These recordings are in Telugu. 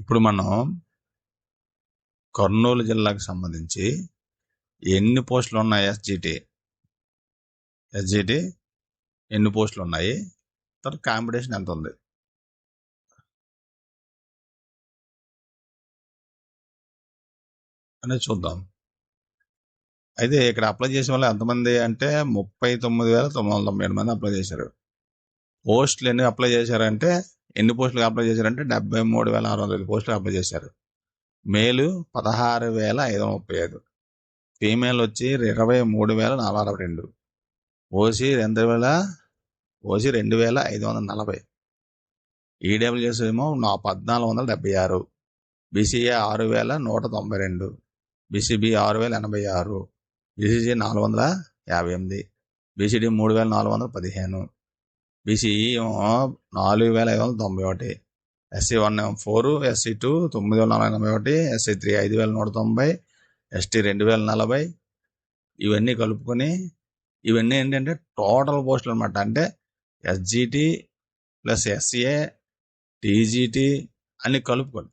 ఇప్పుడు మనం కర్నూలు జిల్లాకు సంబంధించి ఎన్ని పోస్టులు ఉన్నాయి? ఎస్జిటి ఎన్ని పోస్టులు ఉన్నాయి, తర్వాత కాంపిటీషన్ ఎంత ఉంది అనేది చూద్దాం. అయితే ఇక్కడ అప్లై చేసిన వాళ్ళు ఎంతమంది అంటే 39,997 మంది అప్లై చేశారు. పోస్టులు ఎన్ని అప్లై చేశారంటే ఎన్ని పోస్టులకు అప్లై చేశారంటే 73,605 పోస్టులకు అప్లై చేశారు. మేలు 16,535, ఫీమేల్ వచ్చి 23,462, ఓసీ 2,540, ఈడబ్ల్యూఎస్ ఏమో 1,476, BCA 6,192, BCB 6,086, BCC 458, BCD 3,415, BCE 4,591, SC1 4, SC2 9,481, SC3 5,190, ST 2,040. ఇవన్నీ కలుపుకొని ఇవన్నీ ఏంటంటే టోటల్ పోస్టులు అనమాట. అంటే ఎస్జిటి ప్లస్ ఎస్ఏ టీజీటీ అన్ని కలుపుకొని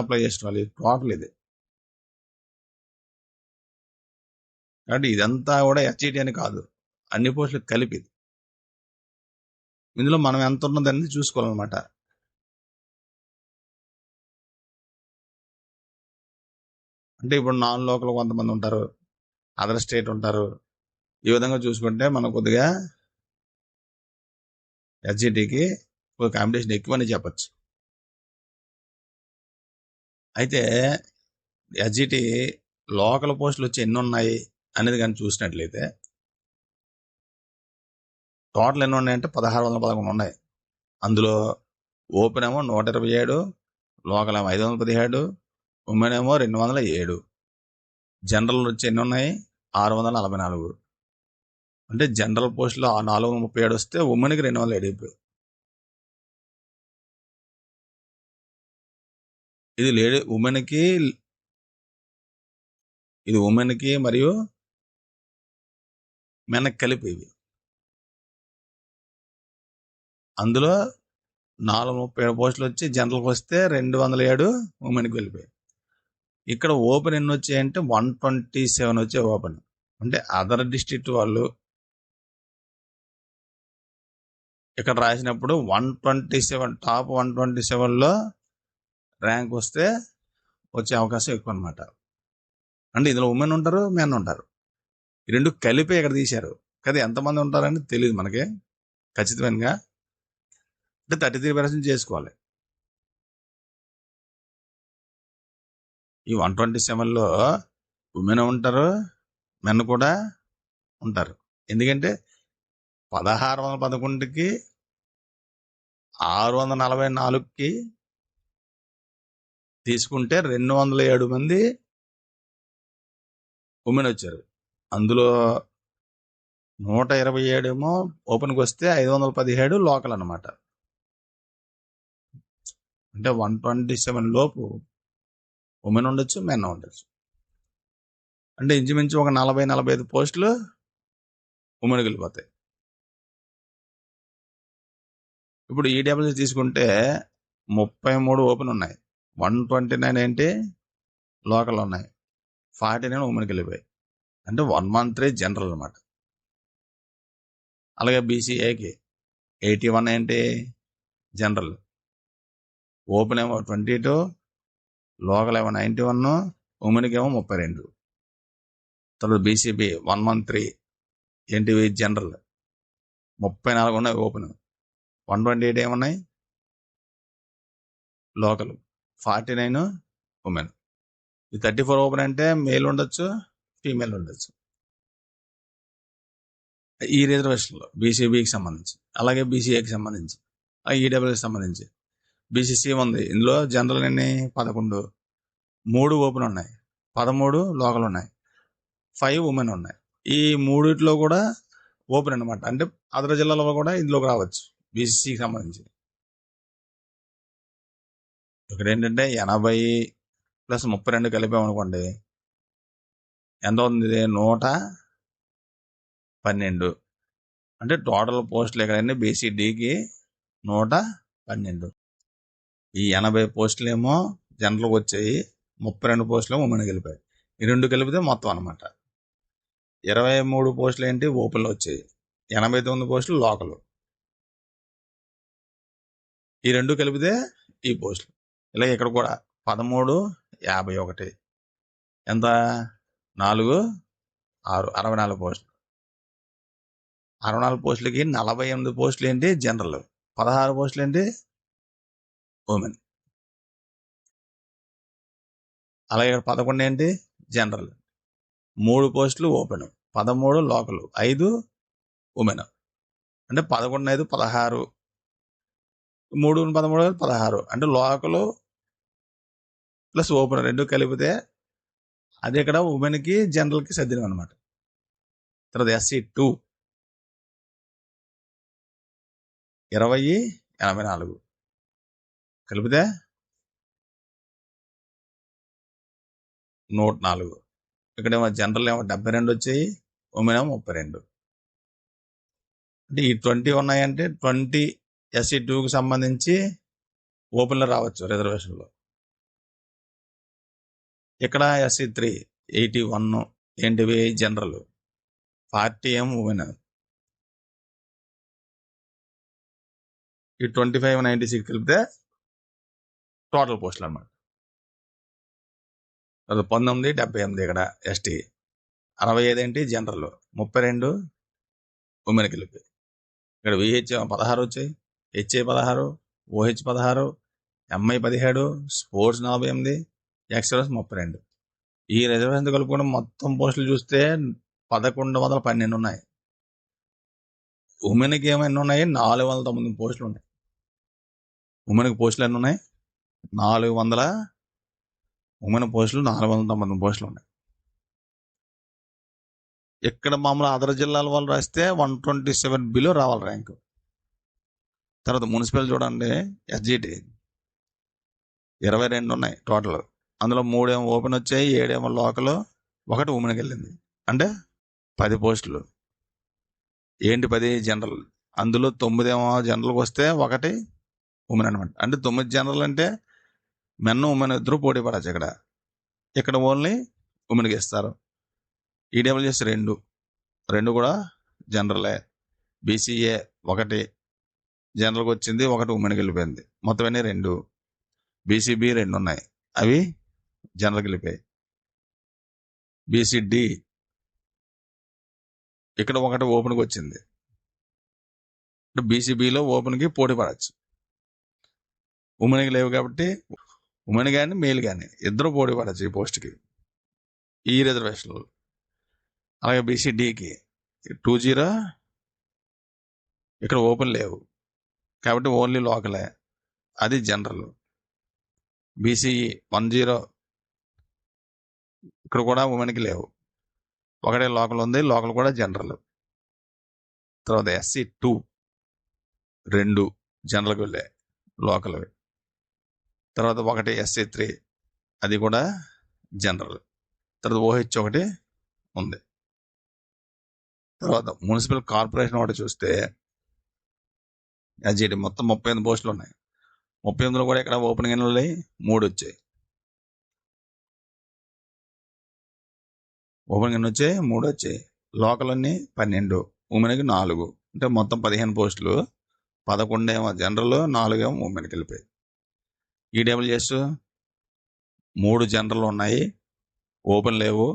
అప్లై చేసిన వాళ్ళు టోటల్ ఇది. కాబట్టి ఇదంతా కూడా ఎస్జిటి అని కాదు, అన్ని పోస్టులు కలిపి. ఇందులో మనం ఎంత ఉన్నదని చూసుకోవాలన్నమాట. అంటే ఇప్పుడు నాన్ లోకల్ కొంతమంది ఉంటారు, అదర్ స్టేట్ ఉంటారు. ఈ విధంగా చూసుకుంటే మనం కొద్దిగా ఎస్జిటికి కాంపిటీషన్ ఎక్కువని చెప్పచ్చు. అయితే ఎస్జిటి లోకల్ పోస్టులు వచ్చి ఎన్ని ఉన్నాయి అనేది కానీ చూసినట్లయితే టోటల్ ఎన్ని ఉన్నాయంటే 1,611 ఉన్నాయి. అందులో ఓపెన్ ఏమో 127, లోకల్ ఏమో 517, ఉమెన్ ఏమో 207, జనరల్ వచ్చి ఎన్ని ఉన్నాయి 644. అంటే జనరల్ పోస్టులో 437 వస్తే ఉమెన్కి 207. ఇది లేడీ ఉమెన్కి మరియు మెన్కి కలిపి ఇవి. అందులో 437 పోస్టులు వచ్చి జనరల్కి వస్తే 207 ఉమెన్కి వెళ్ళిపోయాయి. ఇక్కడ ఓపెన్ ఎన్ని వచ్చాయంటే 127 వచ్చాయి ఓపెన్. అంటే అదర్ డిస్ట్రిక్ట్ వాళ్ళు ఇక్కడ రాసినప్పుడు 127 టాప్ 127లో ర్యాంక్ వస్తే వచ్చే అవకాశం ఎక్కువ అనమాట. అంటే ఇందులో ఉమెన్ ఉంటారు, మెన్ ఉంటారు, ఈ రెండు కలిపి ఇక్కడ తీశారు కదా. ఎంతమంది ఉంటారని తెలియదు మనకి ఖచ్చితంగా. అంటే 33% చేసుకోవాలి. ఈ 127లో ఉమెన్ ఉంటారు, మెన్ కూడా ఉంటారు. ఎందుకంటే 1,611కి 644కి తీసుకుంటే 207 మంది ఉమెన్ వచ్చారు. అందులో 127 ఏమో ఓపెన్కి వస్తే 517 లోకల్ అనమాట. అంటే 127 లోపు ఉమెన్ ఉండొచ్చు, మెన్ ఉండొచ్చు. అంటే ఇంచుమించు ఒక 40-45 పోస్టులు ఉమెన్కి వెళ్ళిపోతాయి. ఇప్పుడు ఈడబ్ల్యూఎస్ తీసుకుంటే 33 ఓపెన్ ఉన్నాయి, 129 ఏంటి లోకల్ ఉన్నాయి, 49 ఉమెన్కి వెళ్ళిపోయాయి. అంటే 113 జనరల్ అనమాట. అలాగే బీసీఏకి 81 ఏంటి జనరల్, ఓపెన్ ఏమో 22, లోకల్ ఏమో 91, ఉమెన్కి ఏమో 32. తర్వాత బీసీబీ 113 ఏంటివి జనరల్, 34 ఉన్నాయి ఓపెన్, 128 ఏమున్నాయి లోకల్, 49 ఉమెన్. ఈ 34 ఓపెన్ అంటే మేల్ ఉండొచ్చు, ఫీమేల్ ఉండొచ్చు. ఈ రిజర్వేషన్లో బీసీబీకి సంబంధించి, అలాగే బీసీఏకి సంబంధించి, ఈడబ్ల్యూకి సంబంధించి. బీసీసీ ఉంది, ఇందులో జనరల్ ఎన్ని 11, 3 ఓపెన్ ఉన్నాయి, 13 లోకల్ ఉన్నాయి, 5 ఉమెన్ ఉన్నాయి. ఈ మూడిట్లో కూడా ఓపెన్ అనమాట. అంటే అదర్ జిల్లాలో కూడా ఇందులోకి రావచ్చు బీసీసీకి సంబంధించి. ఇక్కడ ఏంటంటే 80 ప్లస్ 32 కలిపామనుకోండి ఎంత అవుతుంది, 112. అంటే టోటల్ పోస్టులు ఎక్కడైనా బీసీడీకి 112. ఈ 80 పోస్టులు ఏమో జనరల్కి వచ్చాయి, 32 పోస్టులు ఉమెన్కి వెళ్ళిపోయాయి. ఈ రెండు కలిపితే మొత్తం అనమాట 23 పోస్టులు ఏంటి ఓపెన్లో వచ్చాయి, 89 పోస్టులు లోకల్. ఈ రెండు కలిపితే ఈ పోస్టులు. ఇలా ఇక్కడ కూడా 1351 ఎంత 4 6 64 పోస్టులు. 64 పోస్టులకి 48 పోస్టులు ఏంటి జనరల్, 16 పోస్టులు ఏంటి ఉమెన్. అలాగే ఇక్కడ 11 ఏంటి జనరల్, 3 పోస్టులు ఓపెన్, 13 లోకల్, 5 ఉమెన్. అంటే 11 5 16, 3 13 16. అంటే లోకల్ ప్లస్ ఓపెన్ రెండు కలిపితే అది ఇక్కడ ఉమెన్కి జనరల్కి సర్దినం అనమాట. తర్వాత SC2 2084 కలిపితే 104. ఇక్కడేమో జనరల్ ఏమో 72 వచ్చాయి, ఉమెన్ ఏమో 32. అంటే ఈ 20 ఉన్నాయంటే 20 SC2కి సంబంధించి ఓపెన్లో రావచ్చు రిజర్వేషన్లో. ఇక్కడ SC3 81 ఏంటివి జనరల్, 40 ఏమో ఉమెన్. ఈ 2596 కలిపితే టోటల్ పోస్టులు అనమాట. 1978 ఇక్కడ ST, 65 ఏంటి జనరల్, 32 ఉమెన్ కలిపి. ఇక్కడ VH 16 వచ్చాయి, HA 16, OH 16, MI 17, sports 48, extras 32. ఈ రిజర్వేషన్ కలుపుకుని మొత్తం పోస్టులు చూస్తే 1112 ఉన్నాయి. ఉమెన్కి ఏమైనా ఉన్నాయి 409 పోస్టులు ఉన్నాయి. ఉమెన్కి పోస్టులు ఎన్ని ఉన్నాయి 400, ఉమెన్ పోస్టులు 409 పోస్టులు ఉన్నాయి. ఇక్కడ మామూలు అదర్ జిల్లాల వాళ్ళు రాస్తే 127 బిలో రావాలి ర్యాంకు. తర్వాత మున్సిపల్ చూడండి, SGT 22 ఉన్నాయి టోటల్. అందులో 3 ఏమో ఓపెన్ వచ్చాయి, 7 ఏమో లోకల్, 1 ఉమెన్కి వెళ్ళింది. అంటే 10 పోస్టులు ఏంటి 10 జనరల్. అందులో 9 ఏమో జనరల్కి వస్తే 1 ఉమెన్ అనమాట. అంటే 9 జనరల్ అంటే మెన్ ఉమెన్ ఇద్దరు పోటీ పడచ్చు. ఇక్కడ ఓన్లీ ఉమెన్కి ఇస్తారు. EWS 2 కూడా జనరలే. BCA 1 జనరల్కి వచ్చింది, 1 ఉమెన్కి వెళ్ళిపోయింది. మొత్తం అన్నీ 2. BCB 2 ఉన్నాయి, అవి జనరల్కి వెళ్ళిపోయాయి. BCD ఇక్కడ 1 ఓపెన్కి వచ్చింది. BCBలో ఓపెన్కి పోటీ పడచ్చు. ఉమెన్కి లేవు కాబట్టి ఉమెన్ కానీ మేల్ కానీ ఇద్దరు పోటీ పడచ్చు ఈ పోస్ట్కి, ఈ రిజర్వేషన్లో. అలాగే BCDకి 20 ఇక్కడ ఓపెన్ లేవు కాబట్టి ఓన్లీ లోకలే, అది జనరల్. BCE 10 ఇక్కడ కూడా ఉమెన్కి లేవు, 1 లోకల్ ఉంది, లోకల్ కూడా జనరల్. తర్వాత SC2 2 జనరల్కి వెళ్ళే లోకల్. తర్వాత 1 SC3 అది కూడా జనరల్. తర్వాత OH 1 ఉంది. తర్వాత మున్సిపల్ కార్పొరేషన్ ఒకటి చూస్తే SGT మొత్తం 38 పోస్టులు ఉన్నాయి. 38లో కూడా ఇక్కడ ఓపెనింగ్ ఎన్ని 3 వచ్చాయి. ఓపెనింగ్ ఎన్ని వచ్చాయి 3 వచ్చాయి. లోకల్ అన్ని 12, ఉమెన్కి 4. అంటే మొత్తం 15 పోస్టులు, 11 ఏమో జనరల్, 4 ఏమో ఉమెన్కి వెళ్ళిపోయాయి. EWS 3 జనరల్ ఉన్నాయి, ఓపెన్ లేవు,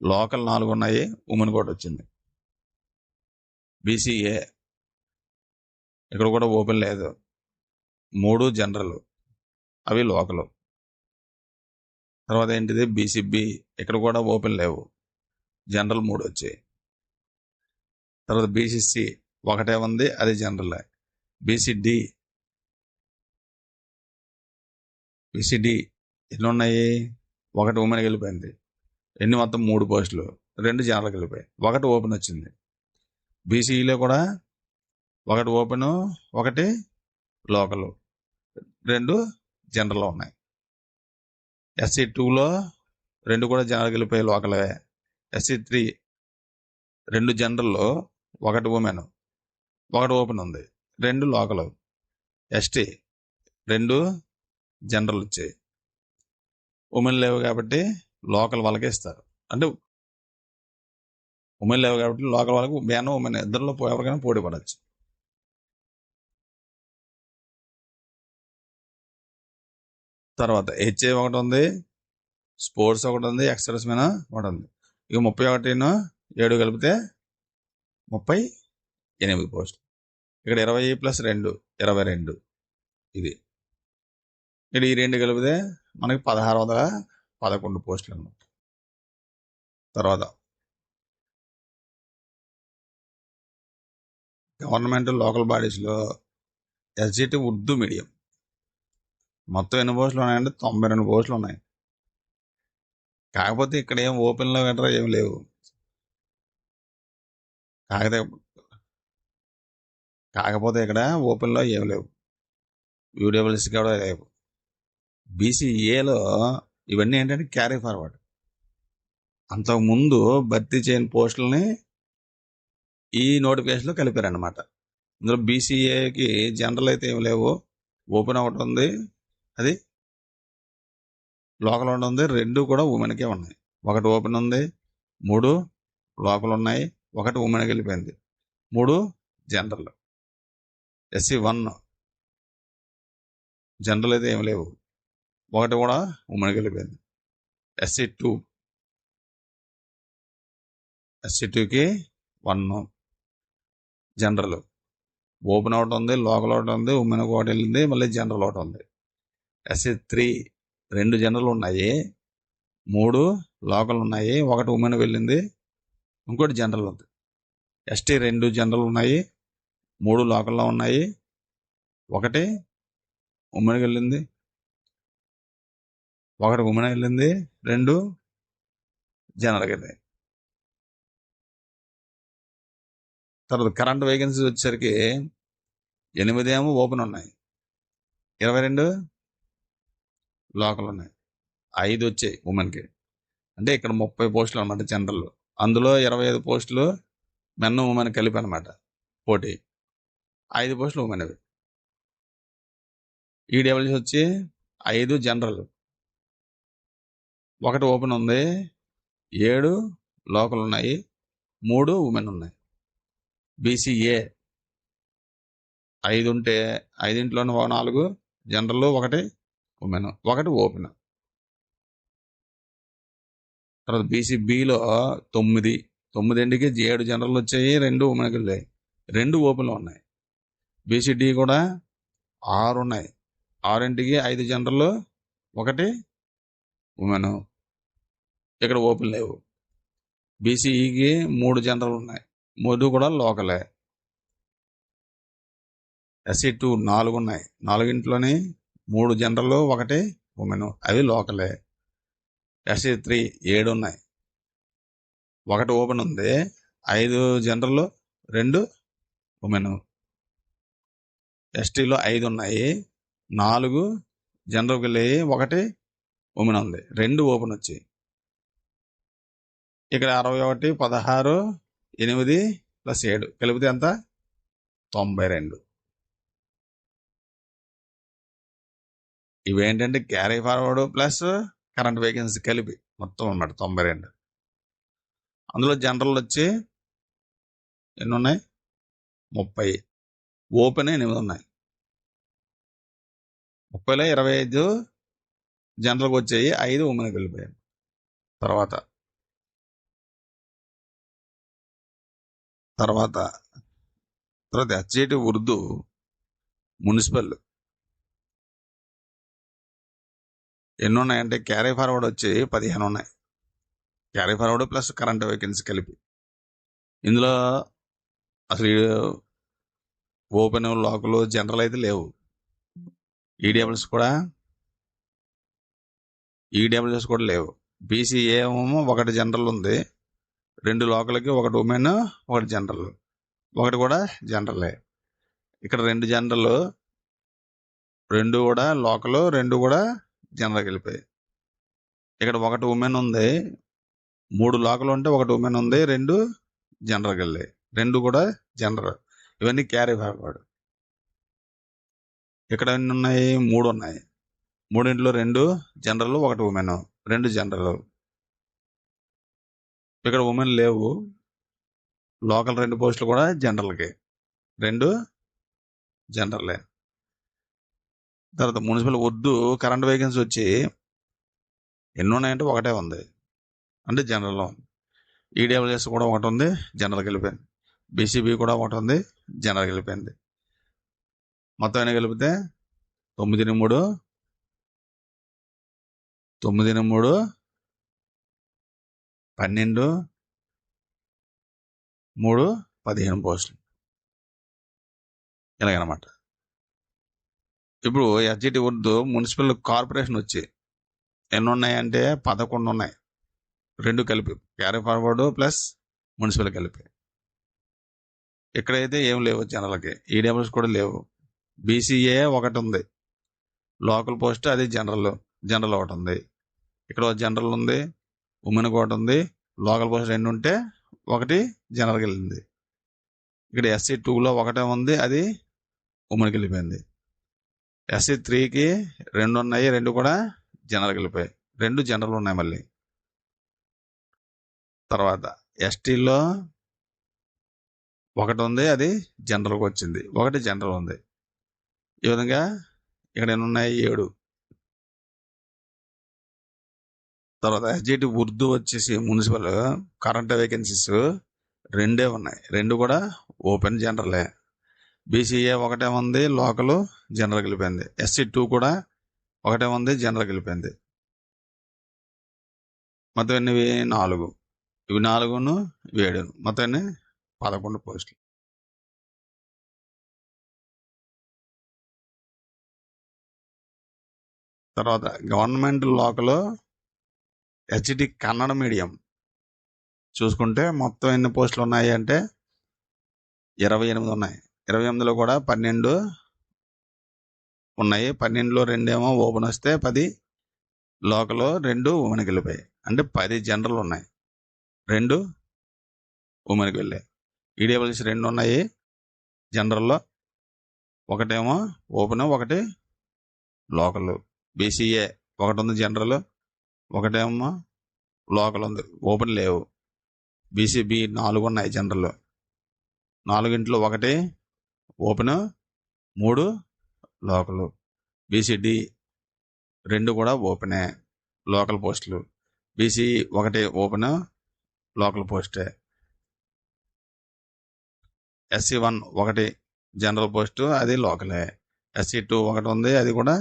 లోకల్ 4 ఉన్నాయి, ఉమెన్ కూడా వచ్చింది. BCA ఇక్కడ కూడా ఓపెన్ లేదు, 3 జనరల్, అవి లోకల్. తర్వాత ఏంటిది BCB ఇక్కడ కూడా ఓపెన్ లేవు, జనరల్ 3 వచ్చాయి. తర్వాత BCC 1 ఉంది, అది జనరల్. BCD ఎన్ని ఉన్నాయి 1 ఉమెన్కి వెళ్ళిపోయింది. ఎన్ని మొత్తం 3 పోస్టులు, 2 జనరల్కి వెళ్ళిపోయాయి, 1 ఓపెన్ వచ్చింది. BCEలో కూడా 1 ఓపెన్, 1 లోకల్, 2 జనరల్లో ఉన్నాయి. SC2లో 2 కూడా జనరల్కి వెళ్ళిపోయి లోకలే. SC3 2 జనరల్లో, 1 ఉమెన్, 1 ఓపెన్ ఉంది, 2 లోకల్. ST 2 జనరల్ వచ్చాయి. ఉమెన్ లేవు కాబట్టి లోకల్ వాళ్ళకే ఇస్తారు. అంటే ఉమెన్ లేవు కాబట్టి లోకల్ వాళ్ళకి మెన్ ఉమెన్ ఇద్దరిలో ఎవరికైనా పోటీ పడవచ్చు. తర్వాత హెచ్ఏ ఒకటి ఉంది, స్పోర్ట్స్ ఒకటి ఉంది, ఎక్స్ప్రెస్ మెన్ ఒకటి ఉంది. ఇక 31 7 కలిపితే 38 పోస్టులు. ఇక్కడ 20+2 22. ఇది ఇక్కడ ఈ రెండు కలిపితే మనకి 1611 పోస్టులు అన్నమాట. తర్వాత గవర్నమెంట్ లోకల్ బాడీస్లో ఎస్జిటి ఉర్దూ మీడియం మొత్తం ఎన్ని పోస్టులు ఉన్నాయంటే 92 పోస్టులు ఉన్నాయి. కాకపోతే ఇక్కడ ఏం ఓపెన్లో గట్రా ఏం లేవు. కాకపోతే ఇక్కడ ఓపెన్లో ఏం లేవు, యూడబ్ల్యూఎస్ కూడా లేవు. బీసీఏలో ఇవన్నీ ఏంటంటే క్యారీ ఫార్వర్డ్. అంతకుముందు భర్తీ చేయని పోస్టులని ఈ నోటిఫికేషన్లో కలిపారనమాట. ఇందులో బీసీఏకి జనరల్ అయితే ఏం లేవు, ఓపెన్ ఒకటి ఉంది, అది లోకల్ ఒకటి ఉంది. 2 కూడా ఉమెన్కే ఉన్నాయి. ఒకటి ఓపెన్ ఉంది, 3 లోకల్ ఉన్నాయి, ఒకటి ఉమెన్కి వెళ్ళిపోయింది, 3 జనరల్. ఎస్సీ 1 జనరల్ అయితే ఏం లేవు, ఒకటి కూడా ఉమెన్కి వెళ్ళిపోయింది. ఎస్సీ 2కి 1 జనరల్. ఓపెన్ ఒకటి ఉంది, లోకల్ ఒకటి ఉంది, ఉమెన్ ఒకటి వెళ్ళింది, మళ్ళీ జనరల్ ఒకటి ఉంది. ఎస్సీ 3 2 జనరల్ ఉన్నాయి, 3 లోకల్ ఉన్నాయి, ఒకటి ఉమెన్ వెళ్ళింది, ఇంకోటి జనరల్ ఉంది. ఎస్టీ 2 జనరల్ ఉన్నాయి, 3 లోకల్లో ఉన్నాయి, ఒకటి ఉమెన్కి వెళ్ళింది, ఒకటి ఉమెన్ వెళ్ళింది, 2 జనరల్కి వెళ్ళింది. తర్వాత కరెంట్ వేకెన్సీస్ వచ్చేసరికి 8 ఏమో ఓపెన్ ఉన్నాయి, 22 లోకల్ ఉన్నాయి, 5 వచ్చాయి ఉమెన్కి. అంటే ఇక్కడ 30 పోస్టులు అనమాట జనరల్. అందులో 25 పోస్టులు మెన్ ఉమెన్ కలిపి అనమాట పోటీ. 5 పోస్టులు ఉమెన్వి. ఈడబ్ల్యూఎస్ వచ్చి 5 జనరల్, ఒకటి ఓపెన్ ఉంది, 7 లోకల్ ఉన్నాయి, 3 ఉమెన్ ఉన్నాయి. బీసీఏ 5 ఉంటే 5 4 జనరల్, ఒకటి ఉమెన్, ఒకటి ఓపెన్. తర్వాత బీసీబీలో 9కి 7 జనరల్ వచ్చాయి, 2 ఉమెన్కి వెళ్ళాయి, 2 ఓపెన్లో ఉన్నాయి. బీసీడీ కూడా 6 ఉన్నాయి, 6కి 5 జనరల్, ఒకటి ఉమెన్, ఇక్కడ ఓపెన్ లేవు. బీసీఈకి 3 జనరల్ ఉన్నాయి, 3 కూడా లోకలే. ఎస్సీ 2 4 ఉన్నాయి, 4 3 జనరల్, ఒకటి ఉమెన్, అవి లోకలే. ఎస్సీ 3 7 ఉన్నాయి, ఒకటి ఓపెన్ ఉంది, 5 జనరల్, 2 ఉమెన్. ఎస్టీలో 5 ఉన్నాయి, 4 జనరల్కి వెళ్ళి, ఒకటి ఉమెన్ ఉంది, 2 ఓపెన్ వచ్చాయి. ఇక్కడ 61, 16, 8 + 7 కలిపితే ఎంత? 92. ఇవేంటంటే carry forward plus current vacancy కలిపి మొత్తం అన్నమాట 92. అందులో జనరల్ వచ్చి ఎన్ని ఉన్నాయి? 30. ఓపెన్ 8 ఉన్నాయి. 30లో 25 జనరల్కి వచ్చాయి, 5 ఉమెన్కి వెళ్ళిపోయాయి. తర్వాత హెచ్జిటి ఉర్దూ మున్సిపల్ ఎన్ని ఉన్నాయంటే క్యారీ ఫార్వర్డ్ వచ్చి 15 ఉన్నాయి. Carry forward plus current vacancy కలిపి. ఇందులో అసలు ఓపెన్, లోకల్, జనరల్ అయితే లేవు. ఈడబ్ల్యూఎస్ కూడా లేవు. బీసీఏ ఏమో 1 జనరల్ ఉంది, 2 లోకల్కి, 1 ఉమెన్, 1 జనరల్, 1 కూడా జనరలే. ఇక్కడ 2 జనరల్, 2 కూడా లోకల్, 2 కూడా జనరల్కి వెళ్ళిపోయాయి. ఇక్కడ 1 ఉమెన్ ఉంది, 3 లోకల్ ఉంటే 1 ఉమెన్ ఉంది, 2 జనరల్కి వెళ్ళాయి, 2 కూడా జనరల్. ఇవన్నీ క్యారీ ఫార్వర్డ్. ఇక్కడ ఎన్ని ఉన్నాయి? 3 ఉన్నాయి. మూడింట్లో 2 జనరల్, 1 ఉమెన్, 2 జనరల్. ఇక్కడ ఉమెన్ లేవు. లోకల్ 2 పోస్టులు కూడా జనరల్కి, 2 జనరలే. తర్వాత మున్సిపల్ ఉర్దూ కరెంట్ వేకెన్సీ వచ్చి ఎన్ని ఉన్నాయంటే ఒకటే ఉంది, అంటే జనరల్లో. ఈడబ్ల్యూఎస్ కూడా ఒకటి ఉంది, జనరల్కి వెళ్ళిపోయింది. బీసీబీ కూడా ఒకటి ఉంది, జనరల్కి వెళ్ళిపోయింది. మొత్తం అయినా కలిపితే 9, 3, 12, 3, 15 పోస్టులు ఇలాగనమాట. ఇప్పుడు ఎస్జిటి ఉర్దూ మున్సిపల్ కార్పొరేషన్ వచ్చి ఎన్ని ఉన్నాయంటే 11 ఉన్నాయి, 2 కలిపి, క్యారీ ఫార్వర్డ్ ప్లస్ మున్సిపల్ కలిపి. ఇక్కడైతే ఏం లేవు జనరల్కి, ఈడబ్ల్యూఎస్ కూడా లేవు. బీసీఏ ఒకటి ఉంది, లోకల్ పోస్ట్, అది జనరల్ ఒకటి ఉంది. ఇక్కడ జనరల్ ఉంది, ఉమెన్కి ఒకటి ఉంది, లోకల్ పోస్ట్ 2 ఉంటే 1 జనరల్కి వెళ్ళింది. ఇక్కడ SC 2లో ఒకటే ఉంది, అది ఉమెన్కి వెళ్ళిపోయింది. SC 3కి 2 ఉన్నాయి, 2 కూడా జనరల్కి వెళ్ళిపోయాయి, 2 జనరల్ ఉన్నాయి మళ్ళీ. తర్వాత ఎస్టీలో ఒకటి ఉంది, అది జనరల్కి వచ్చింది, 1 జనరల్ ఉంది. ఈ విధంగా ఇక్కడ ఎన్ని ఉన్నాయి, 7. తర్వాత ఎస్జిటి ఉర్దూ వచ్చేసి మున్సిపల్ కరెంట్ వేకెన్సీస్ 2 ఉన్నాయి, 2 కూడా ఓపెన్ జనరలే. బీసీఏ ఒకటే ఉంది, లోకల్ జనరల్కి వెళ్ళిపోయింది. SC 2 కూడా ఒకటే ఉంది, జనరల్కి వెళ్ళిపోయింది. మొత్తం ఎన్నివి 4, ఇవి 4, 7, మొత్తం ఎన్ని 11 పోస్టులు. తర్వాత government local HD Kannada medium చూసుకుంటే మొత్తం ఎన్ని పోస్టులు ఉన్నాయి అంటే 28 ఉన్నాయి. 28లో కూడా 12 ఉన్నాయి, 12లో 2 ఏమో ఓపెన్ వస్తే 10 లోకల్, 2 ఉమెన్కి వెళ్ళిపోయాయి, అంటే 10 జనరల్ ఉన్నాయి, 2 ఉమెన్కి వెళ్ళాయి. ఈడబ్ల్యూఎస్ 2 ఉన్నాయి జనరల్లో, ఒకటేమో ఓపెన్, 1 లోకల్. బీసీఏ ఒకటి ఉంది జనరల్, ఒకటేమో లోకల్ ఉంది, ఓపెన్ లేవు. బీసీబీ 4 ఉన్నాయి జనరల్, 4 1 ఓపెన్, 3 లోకల్. బీసీడి 2 కూడా ఓపెనే, లోకల్ పోస్టులు. బీసీ 1 ఓపెన్, లోకల్ పోస్టే. SC 1 1 జనరల్ పోస్టు, అది లోకలే. SC 2 1 ఉంది, అది కూడా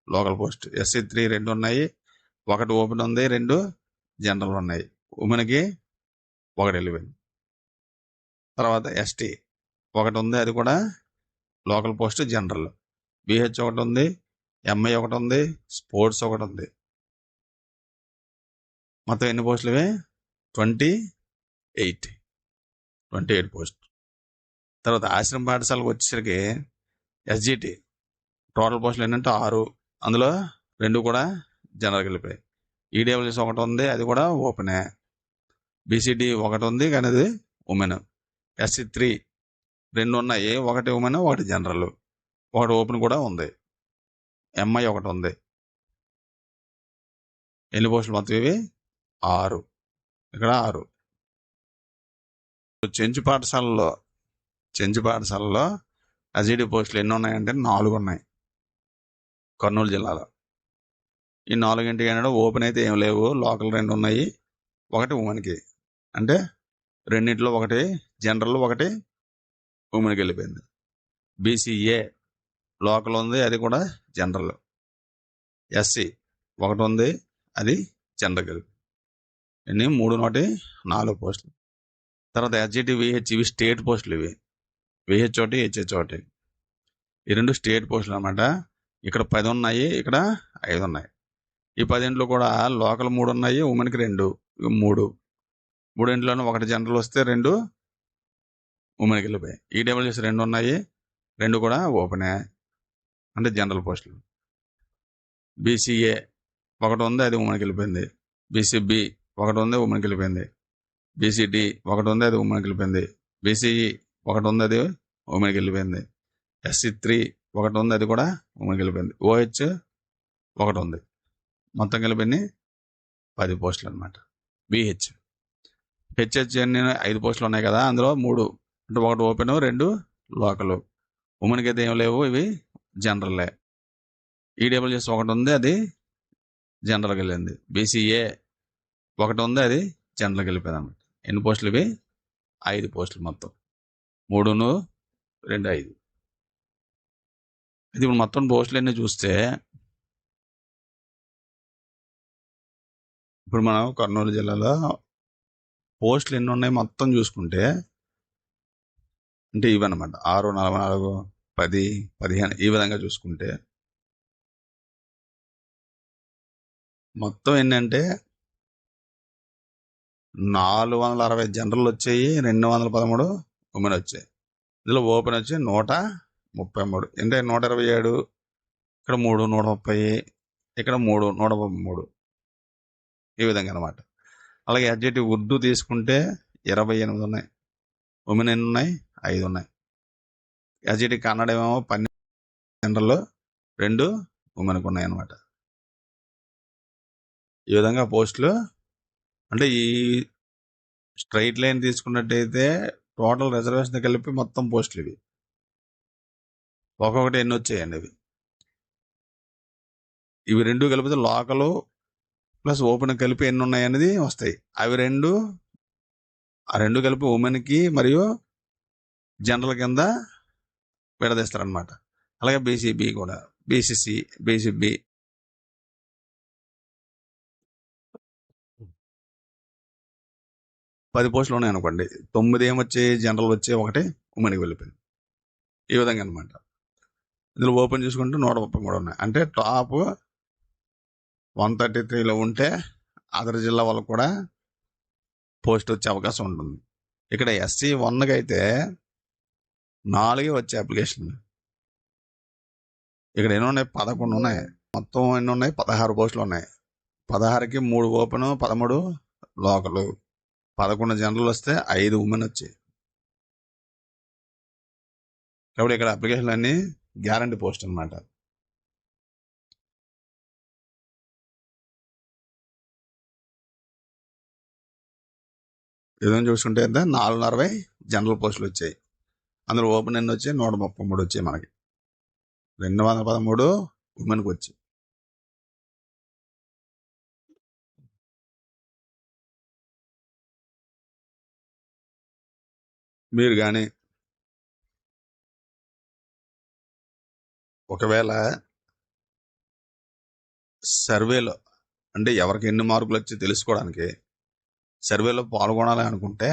లోకల్ పోస్ట్. SC 3 2 ఉన్నాయి, 1 ఓపెన్ ఉంది, 2 జనరల్ ఉన్నాయి. ఉమెన్కి 1 వెళ్ళిపోయింది. తర్వాత ST 1 ఉంది, అది కూడా లోకల్ పోస్ట్, జనరల్. BH 1 ఉంది, MI 1 ఉంది, స్పోర్ట్స్ 1 ఉంది. మొత్తం ఎన్ని పోస్టులు ఇవి 28 పోస్ట్. తర్వాత ఆశ్రమ పాఠశాలకు వచ్చేసరికి ఎస్జిటి టోటల్ పోస్టులు ఏంటంటే 6, అందులో 2 కూడా జనరల్కి వెళ్ళిపోయాయి. ఈడబ్ల్యూఎస్ 1 ఉంది, అది కూడా ఓపెనే. బీసీడి 1 ఉంది, కానీ అది ఉమెన్. SC 3 2 ఉన్నాయి, 1 ఉమెన్, 1 జనరల్, 1 ఓపెన్ కూడా ఉంది. MI 1 ఉంది. ఎన్ని పోస్టులు మొత్తం ఇవి 6, ఇక్కడ 6. చెంచు పాఠశాలలో ఎస్జిటి పోస్టులు ఎన్ని ఉన్నాయంటే 4 ఉన్నాయి కర్నూలు జిల్లాలో. ఈ 4 ఏంటంటే ఓపెన్ అయితే ఏం లేవు, లోకల్ 2 ఉన్నాయి, 1 ఉమెన్కి, అంటే 2 1 జనరల్, 1 ఉమెన్కి వెళ్ళిపోయింది. బీసీఏ లోకల్ ఉంది, అది కూడా జనరల్. SC 1 ఉంది, అది జనరల్కి వెళ్ళిపోయింది. ఇన్ని 3 1 4 పోస్టులు. తర్వాత ఎస్జిటి VH ఇవి స్టేట్ పోస్టులు, ఇవి VH 1 HH 1, ఈ 2 స్టేట్ పోస్టులు అనమాట. ఇక్కడ 10 ఉన్నాయి, ఇక్కడ 5 ఉన్నాయి. ఈ 10 కూడా లోకల్ 3 ఉన్నాయి, ఉమెన్కి 2, 3. 3 1 జనరల్ వస్తే 2 ఉమెన్కి వెళ్ళిపోయాయి. ఈడబ్ల్యూఎస్ 2 ఉన్నాయి, 2 కూడా ఓపెనే, అంటే జనరల్ పోస్టులు. బీసీఏ 1 ఉంది, అది ఉమెన్కి వెళ్ళిపోయింది. బీసీబీ 1 ఉంది, ఉమెన్కి వెళ్ళిపోయింది. బీసీడి 1 ఉంది, అది ఉమెన్కి వెళ్ళిపోయింది. బీసీఈ 1 ఉంది, అది ఉమెన్కి వెళ్ళిపోయింది. SC 3 1 ఉంది, అది కూడా ఉమెన్కి వెళ్ళిపోయింది. OH ఒకటి ఉంది. మొత్తం కలిపి ఎన్ని 10 పోస్టులు అనమాట. బిహెచ్ హెచ్హెచ్ అన్ని 5 పోస్టులు ఉన్నాయి కదా, అందులో 3 అంటే ఒకటి ఓపెన్ 2 లోకల్. ఉమెన్కి అయితే ఏం లేవు, ఇవి జనరల్లే. ఈడబ్ల్యూఎస్ ఒకటి ఉంది, అది జనరల్కి వెళ్ళింది. బీసీఏ ఒకటి ఉంది, అది జనరల్కి వెళ్ళిపోయింది అనమాట. ఎన్ని పోస్టులు ఇవి? 5 పోస్టులు మొత్తం. 3, 2, 5. ఇది ఇప్పుడు మొత్తం పోస్టులు అన్నీ చూస్తే ఇప్పుడు మనం కర్నూలు జిల్లాలో పోస్టులు ఎన్ని ఉన్నాయి మొత్తం చూసుకుంటే అంటే ఇవన్నమాట 6, 44, 10, 15 ఈ విధంగా చూసుకుంటే మొత్తం ఏంటంటే 460 జనరల్ వచ్చాయి, 213 ఉమెన్ వచ్చాయి. ఇందులో ఓపెన్ వచ్చి 133, అంటే 127, ఇక్కడ 3, 130, ఇక్కడ 3, 133 ఈ విధంగా అనమాట. అలాగే ఎడ్జెటివ్ ఉర్దూ తీసుకుంటే 28 ఉన్నాయి. ఉమెన్ ఎన్ని ఉన్నాయి? 5 ఉన్నాయి. ఎడ్జెటివ్ కన్నడ ఏమో 12 జనరల్, 2 ఉమెన్కి ఉన్నాయి అనమాట. ఈ విధంగా పోస్టులు అంటే ఈ స్ట్రైట్ లైన్ తీసుకున్నట్టయితే టోటల్ రిజర్వేషన్ కలిపి మొత్తం పోస్టులు ఇవి. ఒక్కొక్కటి ఎన్ని వచ్చాయండి ఇవి 2 కలిపితే లోకల్ ప్లస్ ఓపెన్ కలిపి ఎన్ని ఉన్నాయి అనేది వస్తాయి. అవి ఆ రెండు కలిపి ఉమెన్కి మరియు జనరల్ కింద విడదీస్తారనమాట. అలాగే బీసీబీ కూడా, బీసీసీ, బీసీబీ 10 పోస్టులు ఉన్నాయి అనుకోండి. 9 ఏమొచ్చాయి? జనరల్ వచ్చాయి, 1 ఉమెన్కి వెళ్ళిపోయింది. ఈ విధంగా అనమాట. ఇందులో ఓపెన్ చూసుకుంటే 133 ఉన్నాయి. అంటే టాప్ 133లో ఉంటే అదర్ జిల్లా వాళ్ళకు కూడా పోస్ట్ వచ్చే అవకాశం ఉంటుంది. ఇక్కడ SC 1కి అయితే 4 వచ్చే అప్లికేషన్లు. ఇక్కడ ఎన్ని ఉన్నాయి? 11 ఉన్నాయి. మొత్తం ఎన్ని ఉన్నాయి? 16 పోస్టులు ఉన్నాయి. 16కి 3 ఓపెన్, 13 లోకల్, 11 జనరల్ వస్తే 5 ఉమెన్ వచ్చాయి. కాబట్టి ఇక్కడ అప్లికేషన్లు అన్నీ గ్యారంటీ పోస్ట్ అనమాట. ఏదైనా చూసుకుంటే 460 జనరల్ పోస్టులు వచ్చాయి. అందులో ఓపెన్ ఎన్ని వచ్చాయి? 133 వచ్చాయి మనకి. 213 ఉమెన్కి వచ్చాయి. మీరు కానీ ఒకవేళ సర్వేలో అంటే ఎవరికి ఎన్ని మార్కులు వచ్చి తెలుసుకోవడానికి సర్వేలో పాల్గొనాలి అనుకుంటే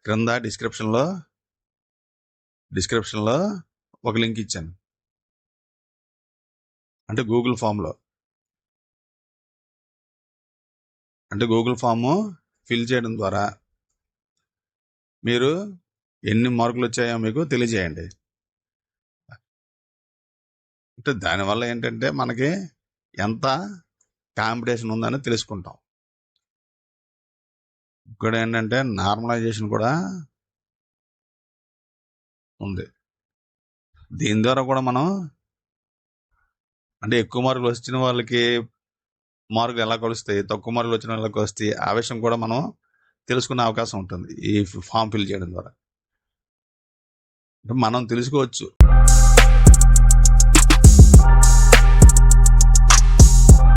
క్రింద డిస్క్రిప్షన్లో ఒక లింక్ ఇచ్చాను. అంటే గూగుల్ ఫామ్ ఫిల్ చేయడం ద్వారా మీరు ఎన్ని మార్కులు వచ్చాయో మీకు తెలియజేయండి. అంటే దానివల్ల ఏంటంటే మనకి ఎంత కాంపిటీషన్ ఉందని తెలుసుకుంటాం. ఇక్కడ ఏంటంటే నార్మలైజేషన్ కూడా ఉంది. దీని ద్వారా కూడా మనం అంటే ఎక్కువ మార్కులు వచ్చిన వాళ్ళకి మార్కులు ఎలా కలుస్తాయి, తక్కువ మార్కులు వచ్చిన వాళ్ళకి కలుస్తాయి, ఆ విషయం కూడా మనం తెలుసుకునే అవకాశం ఉంటుంది ఈ ఫామ్ ఫిల్ చేయడం ద్వారా. మనం తెలుసుకోవచ్చు.